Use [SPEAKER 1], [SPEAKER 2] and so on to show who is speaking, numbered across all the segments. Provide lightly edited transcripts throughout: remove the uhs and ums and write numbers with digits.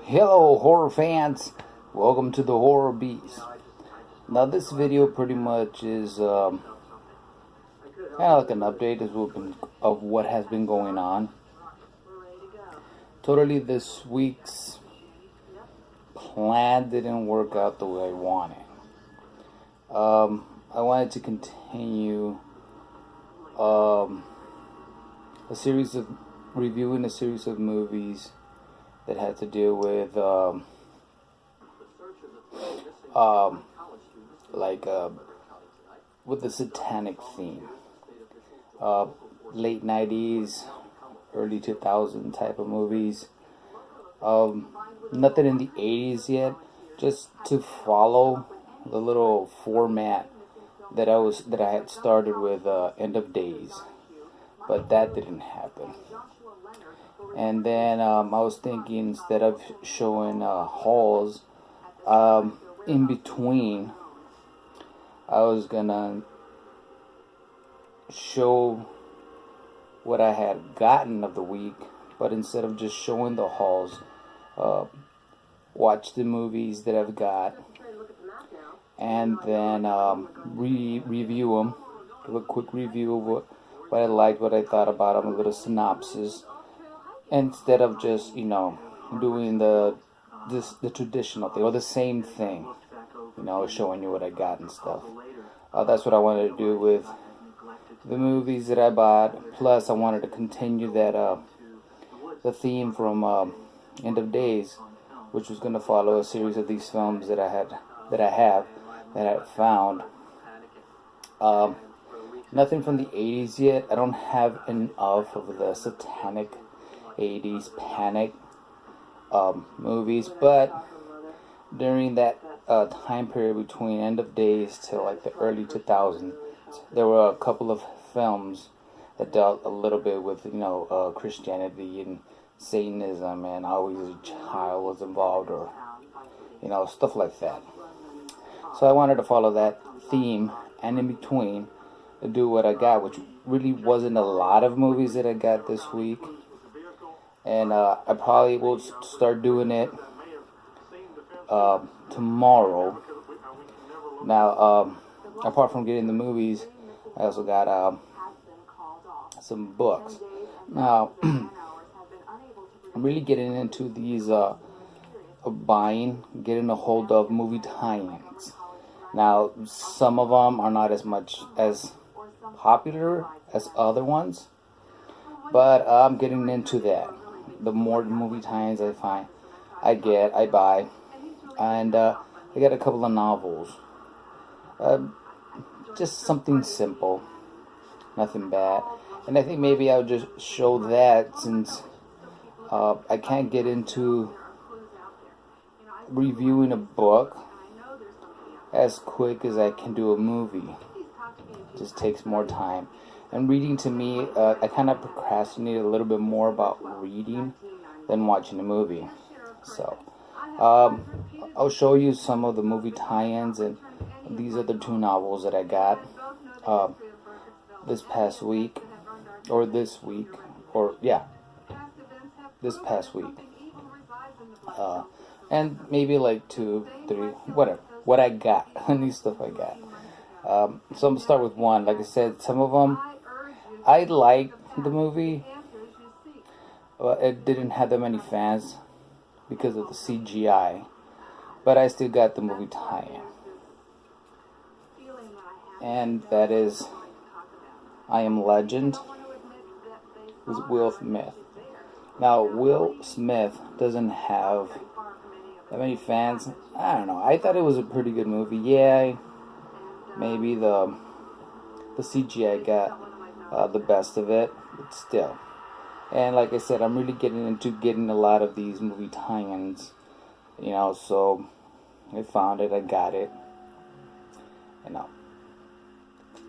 [SPEAKER 1] Hello horror fans, welcome to the Horror Beast. Now this video pretty much is kind of like an update of what has been going on. Totally this week's plan didn't work out the way I wanted. I wanted to continue reviewing a series of movies that had to do with with the satanic theme, late 90s, early 2000 type of movies. Nothing in the 80s yet, just to follow the little format that I had started with End of Days, but that didn't happen. And then I was thinking, instead of showing hauls in between, I was gonna show what I had gotten of the week, but instead of just showing the hauls, watch the movies that I've got, and then review them, give a quick review of what I liked, what I thought about them, a little synopsis, instead of just doing the traditional thing or the same thing, showing you what I got and stuff. That's what I wanted to do with the movies that I bought. Plus, I wanted to continue that the theme from End of Days, which was going to follow a series of these films that I found. Nothing from the 80s yet. I don't have enough of the satanic 80s panic movies, but during that time period between End of Days to like the early 2000s, there were a couple of films that dealt a little bit with Christianity and Satanism, and always a child was involved, or stuff like that. So I wanted to follow that theme, and in between to do what I got, which really wasn't a lot of movies that I got this week. And I probably will start doing it tomorrow. Now, apart from getting the movies, I also got some books. Now, I'm really getting into these getting a hold of movie tie-ins. Now, some of them are not as popular as other ones, but I'm getting into that. The more movie tie-ins I find, I buy, and I got a couple of novels. Just something simple, nothing bad. And I think maybe I'll just show that, since I can't get into reviewing a book as quick as I can do a movie. It just takes more time. And reading, to me, I kind of procrastinate a little bit more about reading than watching a movie. So, I'll show you some of the movie tie-ins, and these are the two novels that I got this past week, this past week. And maybe like 2, 3, whatever, what I got, and stuff I got. So I'm going to start with one. Like I said, some of them, I liked the movie, but it didn't have that many fans because of the CGI. But I still got the movie tie-in. And that is I Am Legend with Will Smith. Now, Will Smith doesn't have that many fans. I don't know. I thought it was a pretty good movie. Yeah, maybe the CGI got the best of it, but still. And like I said, I'm really getting a lot of these movie tie-ins, so I found it, I got it.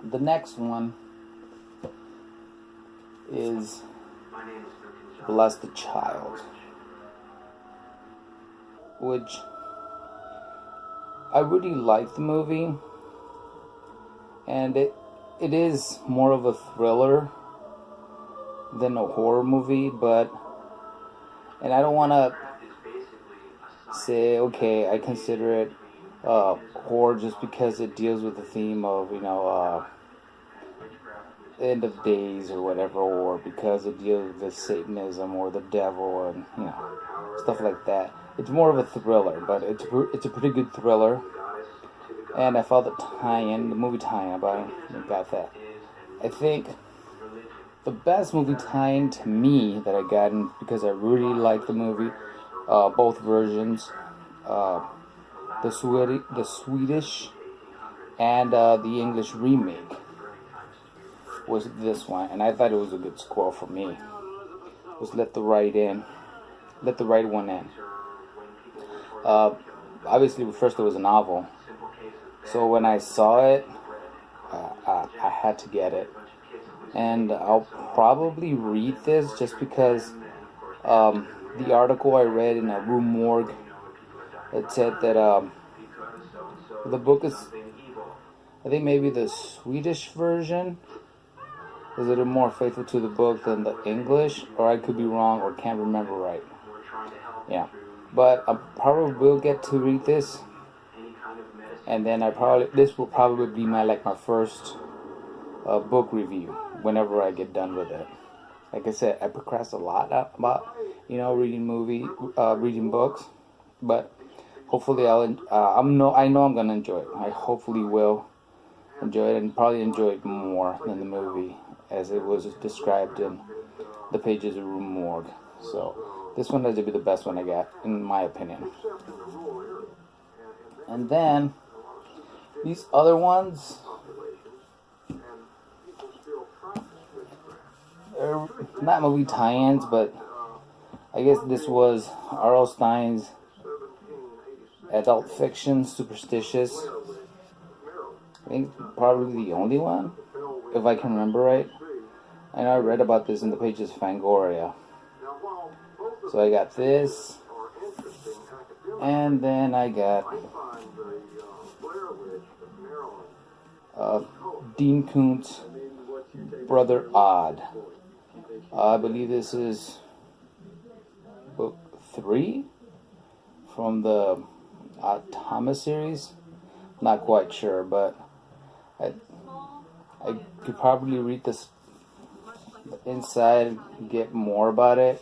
[SPEAKER 1] The next one is Bless the Child, which I really like the movie, and it is more of a thriller than a horror movie, and I don't want to say, okay, I consider it horror just because it deals with the theme of, end of days or whatever, or because it deals with Satanism or the devil and stuff like that. It's more of a thriller, but it's a pretty good thriller. And I found the movie tie-in, but I got that. I think the best movie tie-in to me that I got, because I really like the movie, both versions, the Swedish and the English remake, was this one, and I thought it was a good score for me. Was Let the Right One In. Obviously, first it was a novel, so when I saw it, I had to get it, and I'll probably read this just because the article I read in a Rue Morgue, it said that the book is, I think maybe the Swedish version is a little more faithful to the book than the English, or I could be wrong or can't remember right. Yeah, but I probably will get to read this, and then this will probably be my first book review whenever I get done with it. Like I said, I procrastinate a lot about reading books, but hopefully I know I'm gonna enjoy it. I hopefully will enjoy it, and probably enjoy it more than the movie, as it was described in the pages of Rue Morgue. So this one has to be the best one I got, in my opinion. And then these other ones, they're not movie tie-ins, but I guess this was R.L. Stein's adult fiction, Superstitious. I think probably the only one, if I can remember right. I know I read about this in the pages of Fangoria. So I got this, and then I got Dean Koontz' Brother Odd. I believe this is book 3 from the Thomas series. Not quite sure, but I could probably read this inside and get more about it.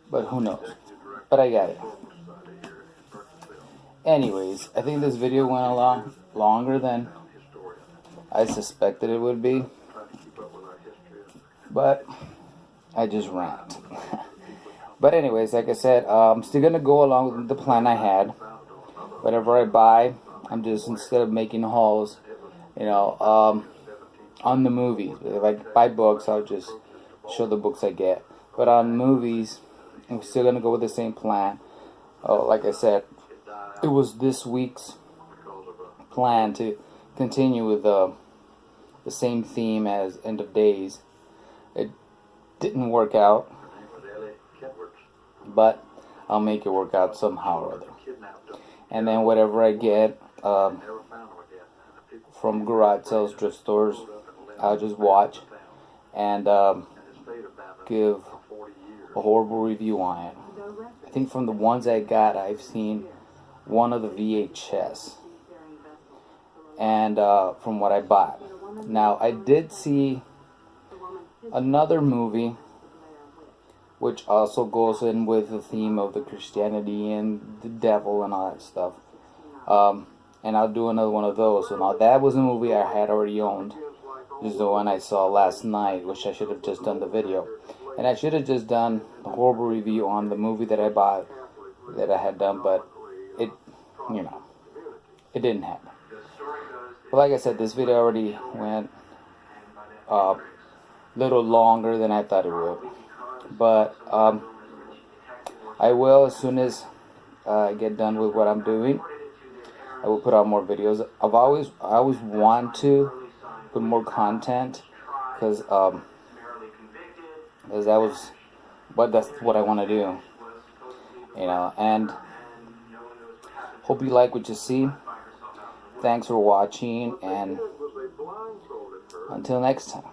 [SPEAKER 1] But who knows? But I got it. Anyways, I think this video went a lot longer than I suspected it would be. But I just rant. But anyways, like I said, I'm still going to go along with the plan I had. Whatever I buy, I'm just, instead of making hauls, on the movies. If I buy books, I'll just show the books I get. But on movies, I'm still going to go with the same plan. Like I said, it was this week's plan to continue with the same theme as End of Days. It didn't work out, but I'll make it work out somehow or other. And then whatever I get from garage sales, thrift stores, I'll just watch and give a horrible review on it. I think from the ones I got, I've seen one of the VHS, and from what I bought. Now, I did see another movie which also goes in with the theme of the Christianity and the devil and all that stuff. And I'll do another one of those. So now that was a movie I had already owned. This is the one I saw last night, which I should have just done the video. And I should have just done the horrible review on the movie that I bought, that I had done, but it didn't happen. But like I said, this video already went a little longer than I thought it would. But I will, as soon as I get done with what I'm doing, I will put out more videos. I always want to put more content, because that's what I want to do, and hope you like what you see. Thanks for watching, and until next time.